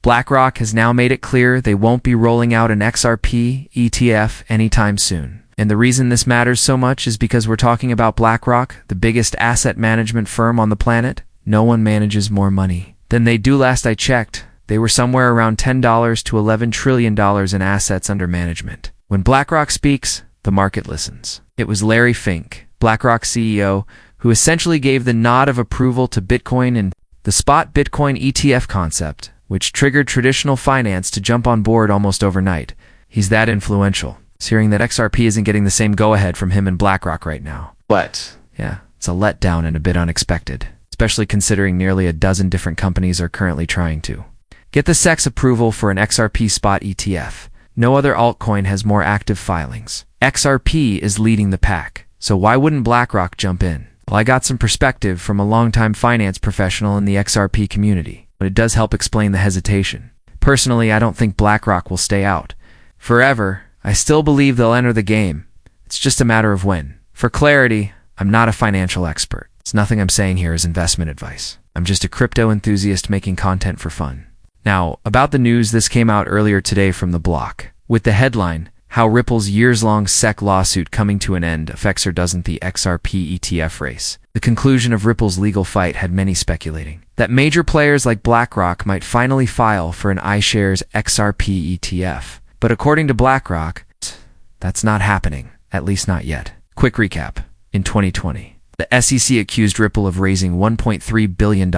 BlackRock has now made it clear they won't be rolling out an XRP ETF anytime soon. And the reason this matters so much is because we're talking about BlackRock, the biggest asset management firm on the planet. No one manages more money than they do. Last I checked, they were somewhere around $10 to $11 trillion in assets under management. When BlackRock speaks, the market listens. It was Larry Fink, BlackRock CEO, who essentially gave the nod of approval to Bitcoin and the spot Bitcoin ETF concept, which triggered traditional finance to jump on board almost overnight. He's that influential. It's hearing that XRP isn't getting the same go-ahead from him and BlackRock right now. But, yeah, it's a letdown and a bit unexpected, especially considering nearly a dozen different companies are currently trying to get the SEC's approval for an XRP spot ETF. No other altcoin has more active filings. XRP is leading the pack, so why wouldn't BlackRock jump in? Well, I got some perspective from a longtime finance professional in the XRP community, but it does help explain the hesitation. Personally, I don't think BlackRock will stay out forever. I still believe they'll enter the game. It's just a matter of when. For clarity, I'm not a financial expert. It's nothing I'm saying here is investment advice. I'm just a crypto enthusiast making content for fun. Now, about the news, this came out earlier today from The Block, with the headline, How Ripple's Years-Long SEC Lawsuit Coming to an End Affects or Doesn't the XRP ETF Race. The conclusion of Ripple's legal fight had many speculating that major players like BlackRock might finally file for an iShares XRP ETF. But according to BlackRock, that's not happening, at least not yet. Quick recap. In 2020, the SEC accused Ripple of raising $1.3 billion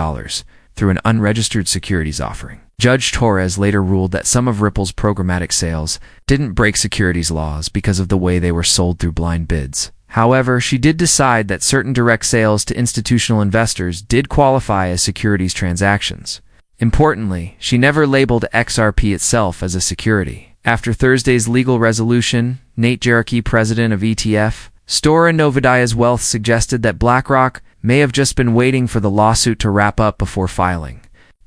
through an unregistered securities offering. Judge Torres later ruled that some of Ripple's programmatic sales didn't break securities laws because of the way they were sold through blind bids. However, she did decide that certain direct sales to institutional investors did qualify as securities transactions. Importantly, she never labeled XRP itself as a security. After Thursday's legal resolution, Nate Jarocki, president of ETF Store and Novadias Wealth, suggested that BlackRock may have just been waiting for the lawsuit to wrap up before filing.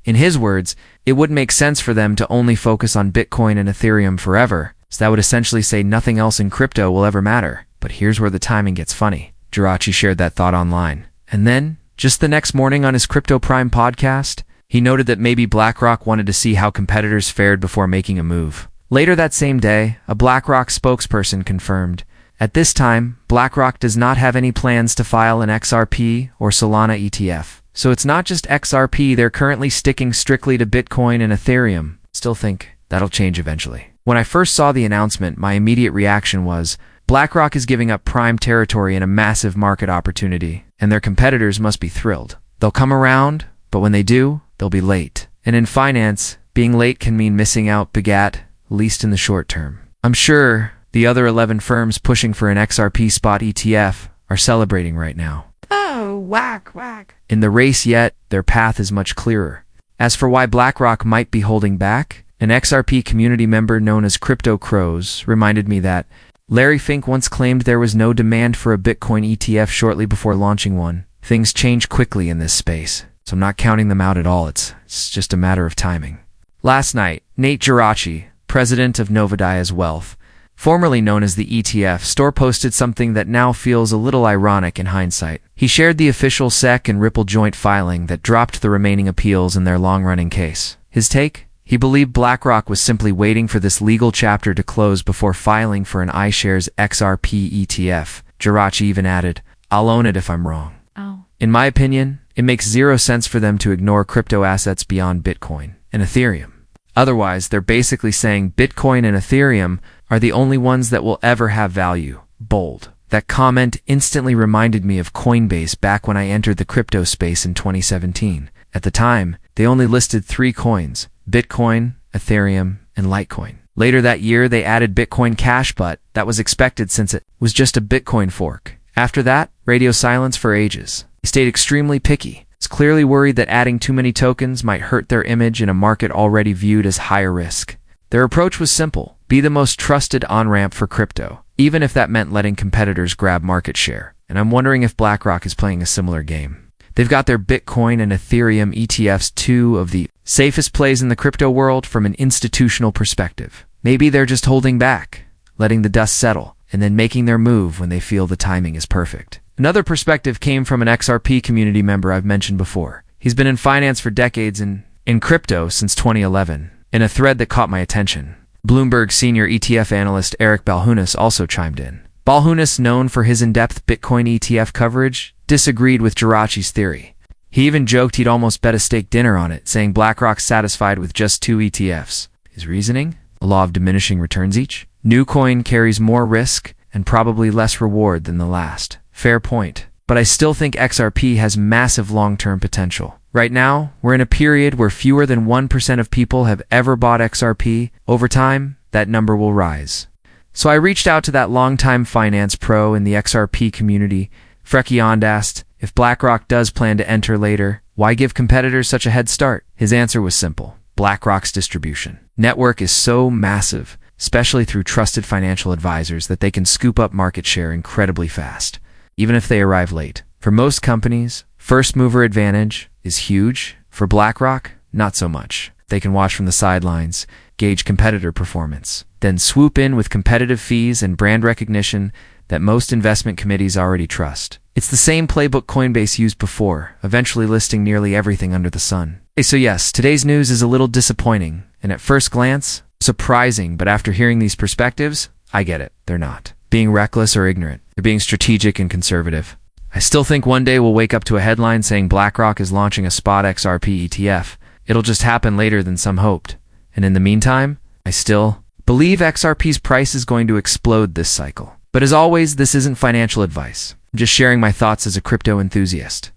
In his words, it wouldn't make sense for them to only focus on Bitcoin and Ethereum forever, so that would essentially say nothing else in crypto will ever matter. But here's where the timing gets funny. Jarocki shared that thought online. And then, just the next morning on his Crypto Prime podcast, he noted that maybe BlackRock wanted to see how competitors fared before making a move. Later that same day, a BlackRock spokesperson confirmed, at this time, BlackRock does not have any plans to file an XRP or Solana ETF. So it's not just XRP, they're currently sticking strictly to Bitcoin and Ethereum. Still think that'll change eventually. When I first saw the announcement, my immediate reaction was, BlackRock is giving up prime territory and a massive market opportunity, and their competitors must be thrilled. They'll come around, but when they do, they'll be late. And in finance, being late can mean missing out big at least in the short term. I'm sure the other 11 firms pushing for an XRP spot ETF are celebrating right now. Oh, whack, whack. In the race yet, their path is much clearer. As for why BlackRock might be holding back, an XRP community member known as Crypto Crows reminded me that Larry Fink once claimed there was no demand for a Bitcoin ETF shortly before launching one. Things change quickly in this space, so I'm not counting them out at all. It's just a matter of timing. Last night, Nate Jarocki, president of Novadias Wealth, formerly known as the ETF Store, posted something that now feels a little ironic in hindsight. He shared the official SEC and Ripple joint filing that dropped the remaining appeals in their long-running case. His take? He believed BlackRock was simply waiting for this legal chapter to close before filing for an iShares XRP ETF. Jarocki even added, I'll own it if I'm wrong. Oh. In my opinion, it makes zero sense for them to ignore crypto assets beyond Bitcoin and Ethereum. Otherwise, they're basically saying Bitcoin and Ethereum are the only ones that will ever have value. Bold. That comment instantly reminded me of Coinbase back when I entered the crypto space in 2017. At the time, they only listed 3 coins, Bitcoin, Ethereum, and Litecoin. Later that year, they added Bitcoin Cash, but that was expected since it was just a Bitcoin fork. After that, radio silence for ages. They stayed extremely picky. It's clearly worried that adding too many tokens might hurt their image in a market already viewed as higher risk. Their approach was simple. Be the most trusted on-ramp for crypto, even if that meant letting competitors grab market share. And I'm wondering if BlackRock is playing a similar game. They've got their Bitcoin and Ethereum ETFs, 2 of the safest plays in the crypto world from an institutional perspective. Maybe they're just holding back, letting the dust settle, and then making their move when they feel the timing is perfect. Another perspective came from an XRP community member I've mentioned before. He's been in finance for decades and in crypto since 2011, in a thread that caught my attention. Bloomberg senior ETF analyst Eric Balhunas also chimed in. Balhunas, known for his in-depth Bitcoin ETF coverage, disagreed with Geraci's theory. He even joked he'd almost bet a steak dinner on it, saying BlackRock's satisfied with just 2 ETFs. His reasoning? A law of diminishing returns each? New coin carries more risk and probably less reward than the last. Fair point. But I still think XRP has massive long-term potential. Right now, we're in a period where fewer than 1% of people have ever bought XRP. Over time, that number will rise. So I reached out to that longtime finance pro in the XRP community. Frekiond asked, if BlackRock does plan to enter later, why give competitors such a head start? His answer was simple. BlackRock's distribution network is so massive, especially through trusted financial advisors, that they can scoop up market share incredibly fast, even if they arrive late. For most companies, first mover advantage is huge. For BlackRock, not so much. They can watch from the sidelines, gauge competitor performance, then swoop in with competitive fees and brand recognition that most investment committees already trust. It's the same playbook Coinbase used before, eventually listing nearly everything under the sun. So yes, today's news is a little disappointing, and at first glance, surprising, but after hearing these perspectives, I get it. They're not being reckless or ignorant. They're being strategic and conservative. I still think one day we'll wake up to a headline saying BlackRock is launching a spot XRP ETF. It'll just happen later than some hoped. And in the meantime, I still believe XRP's price is going to explode this cycle. But as always, this isn't financial advice. I'm just sharing my thoughts as a crypto enthusiast.